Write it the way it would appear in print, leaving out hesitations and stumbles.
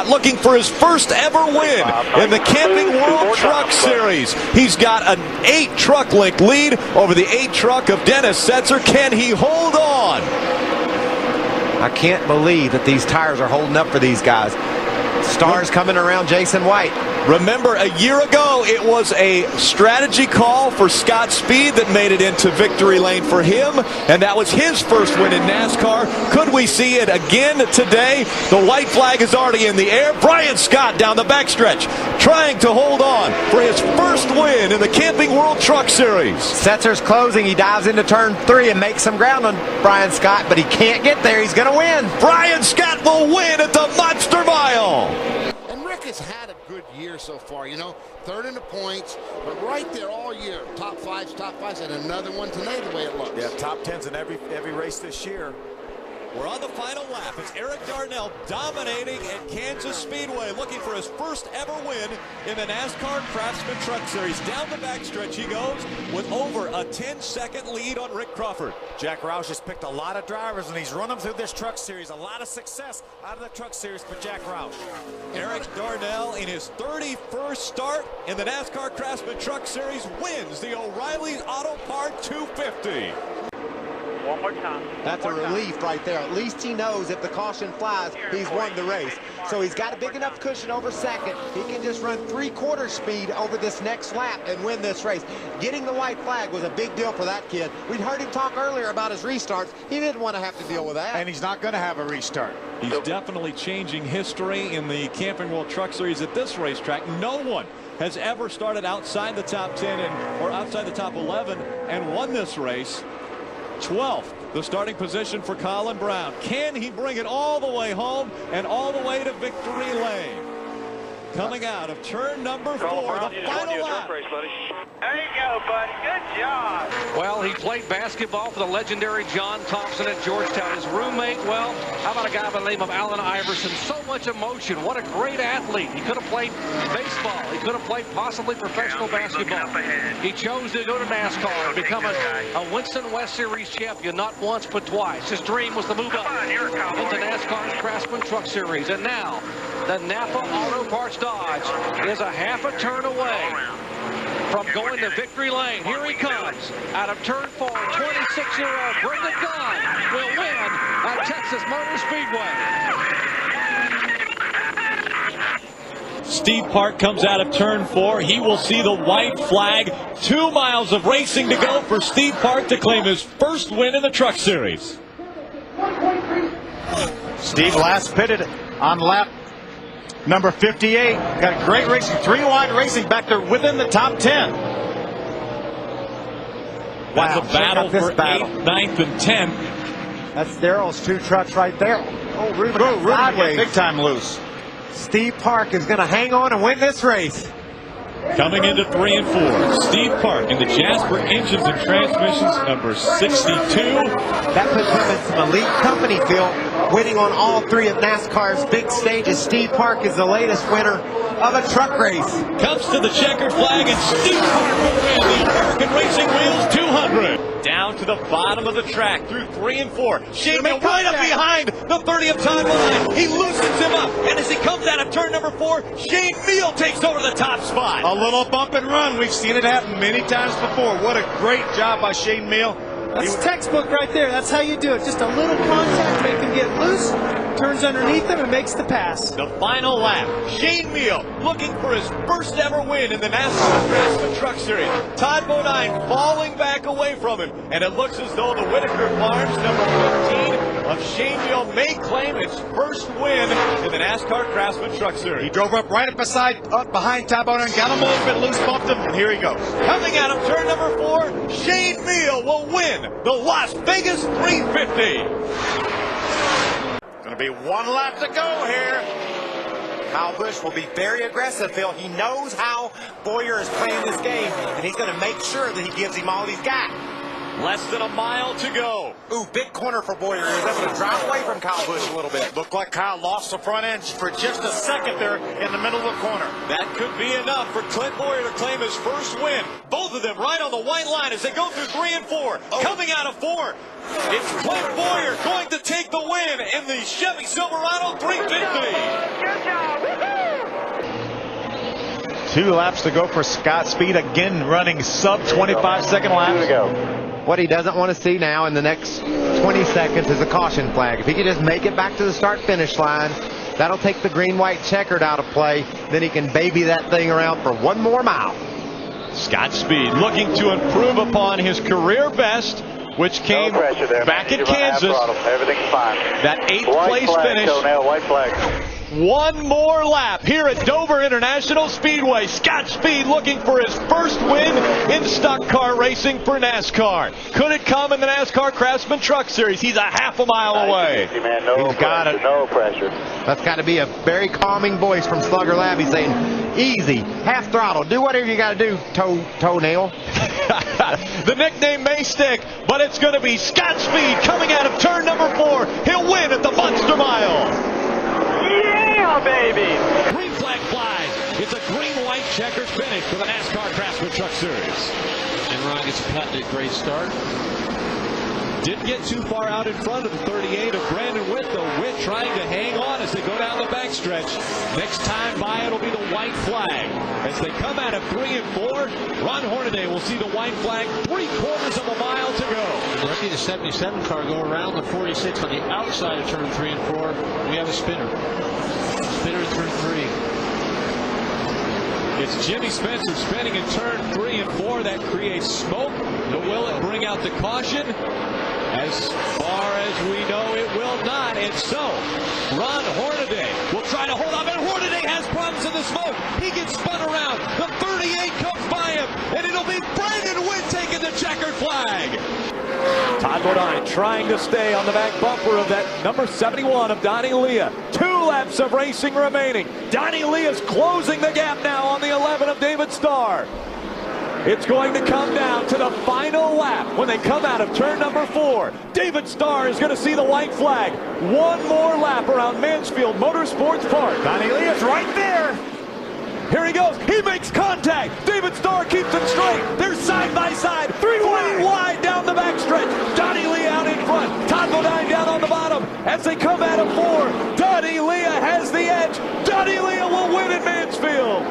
looking for his first ever win in the Camping World Truck Series. He's got an 8-truck length lead over the 8-truck of Dennis Setzer. Can he hold on? I can't believe that these tires are holding up for these guys. Stars coming around Jason White. Remember, a year ago, it was a strategy call for Scott Speed that made it into victory lane for him, and that was his first win in NASCAR. Could we see it again today? The white flag is already in the air. Brian Scott down the backstretch, trying to hold on for his first win in the Camping World Truck Series. Setzer's closing. He dives into turn 3 and makes some ground on Brian Scott, but he can't get there. He's going to win. Brian Scott will win at the Monster Mile. And Rick has had a good year so far, you know, third in the points, but right there all year, top fives, and another one tonight the way it looks. Yeah, top 10s in every race this year. We're on the final lap. It's Erik Darnell dominating at Kansas Speedway, looking for his first ever win in the NASCAR Craftsman Truck Series. Down the backstretch he goes with over a 10-second lead on Rick Crawford. Jack Roush has picked a lot of drivers, and he's run them through this truck series. A lot of success out of the truck series for Jack Roush. Erik Darnell, in his 31st start in the NASCAR Craftsman Truck Series, wins the O'Reilly Auto Part 250. One more time. That's a relief right there. At least he knows if the caution flies, he's won the race. So he's got a big enough cushion over second. He can just run 3/4 speed over this next lap and win this race. Getting the white flag was a big deal for that kid. We'd heard him talk earlier about his restarts. He didn't want to have to deal with that. And he's not going to have a restart. He's definitely changing history in the Camping World Truck Series at this racetrack. No one has ever started outside the top 10 or outside the top 11 and won this race. 12th, the starting position for Colin Braun. Can he bring it all the way home and all the way to victory lane? Coming out of turn number 4, the final lap. There you go, buddy. Good job. Well, he played basketball for the legendary John Thompson at Georgetown. His roommate, well, how about a guy by the name of Allen Iverson? So much emotion. What a great athlete. He could have played baseball. He could have played possibly professional basketball. He chose to go to NASCAR and become a Winston West Series champion, not once but twice. His dream was to move up into NASCAR's Craftsman Truck Series. And now, the Napa Auto Parts Dodge is a half a turn away from going to victory lane. Here he comes out of turn 4. 26-year-old Brendan Gaughan will win at Texas Motor Speedway. Steve Park comes out of turn 4. He will see the white flag. 2 miles of racing to go for Steve Park to claim his first win in the Truck Series. Steve last pitted on lap number 58. Got great racing, 3 wide racing back there within the top 10. That's a battle for 8th, 9th, and 10th. That's Darrell's 2 trucks right there. Oh, Ruben, Ruben big time loose. Steve Park is going to hang on and win this race. Coming into 3 and 4, Steve Park in the Jasper Engines and Transmissions number 62. That puts him in some elite company, Phil, winning on all 3 of NASCAR's big stages. Steve Park is the latest winner of a truck race. Comes to the checkered flag, and Steve Park will win the American Racing Wheels 200. Down to the bottom of the track through 3 and 4. Shane Hmiel right up behind the 30th time line. He loosens him up, and as he comes out of turn number 4, Shane Hmiel takes over the top spot. A little bump and run. We've seen it happen many times before. What a great job by Shane Hmiel. That's textbook right there. That's how you do it. Just a little contact, make him get loose, turns underneath him, and makes the pass. The final lap. Shane Hmiel looking for his first ever win in the NASCAR Craftsman Truck Series. Todd Bodine falling back away from him, and it looks as though the Whitaker Farms number 15 of Shane Hmiel may claim its first win in the NASCAR Craftsman Truck Series. He drove up right up behind Todd Bodine, got him a little bit loose, bumped him, and here he goes. Coming out of turn number 4, Shane Hmiel will win the Las Vegas 350. Going to be 1 lap to go here. Kyle Busch will be very aggressive, Phil. He knows how Bowyer is playing this game, and he's going to make sure that he gives him all he's got. Less than a mile to go. Ooh, big corner for Bowyer. He was able to drive away from Kyle Busch a little bit. Looked like Kyle lost the front end for just a second there in the middle of the corner. That could be enough for Clint Bowyer to claim his first win. Both of them right on the white line as they go through 3 and 4. Coming out of 4, it's Clint Bowyer going to take the win in the Chevy Silverado 350. Good job. 2 laps to go for Scott Speed, again running sub 25-second laps. What he doesn't want to see now in the next 20 seconds is a caution flag. If he can just make it back to the start-finish line, that'll take the green-white checkered out of play. Then he can baby that thing around for 1 more mile. Scott Speed looking to improve upon his career best, which came back at Kansas. Everything's fine. That 8th place finish. Darnell, white flag. 1 more lap here at Dover International Speedway. Scott Speed looking for his first win in stock car racing for NASCAR. Could it come in the NASCAR Craftsman Truck Series? He's a half a mile away. Easy, man. No He's got pressure, it. no pressure. That's got to be a very calming voice from Slugger Lab. He's saying, easy, half throttle, do whatever you got to do, toenail. The nickname may stick, but it's going to be Scott Speed coming out of turn number 4. He'll win at the Monster Mile. Yeah, baby. Green flag flies. It's a green-white checkered finish for the NASCAR Craftsman Truck Series. And Ron gets a cut, a great start. Didn't get too far out in front of the 38 of Brandon Witt, though. Witt trying to hang on as they go down the backstretch. Next time by, it'll be the white flag. As they come out of 3 and 4, Ron Hornaday will see the white flag, 3/4 of a mile to go. Lucky the 77 car go around the 46 on the outside of turn 3 and 4. We have a spinner. Spinner in turn 3. It's Jimmy Spencer spinning in turn 3 and 4. That creates smoke. But will it bring out the caution? As far as we know, it will not. And so, Ron Hornaday will try to hold up. And Hornaday has problems in the smoke. He gets spun around. The 38 comes by him. And it'll be Brandon Witt taking the checkered flag. Todd Bodine trying to stay on the back bumper of that number 71 of Donny Leah. 2 laps of racing remaining. Donny Leah's closing the gap now on the 11 of David Starr. It's going to come down to the final lap when they come out of turn number 4. David Starr is going to see the white flag. 1 more lap around Mansfield Motorsports Park. Donny Leah's right there. Here he goes. He makes contact. David Starr keeps it straight. They're side by side. 3 wide down the backstretch. Donny Leah out in front. Todd Bodine down on the bottom. As they come out of 4, Donny Leah has the edge. Donny Leah will win in Mansfield.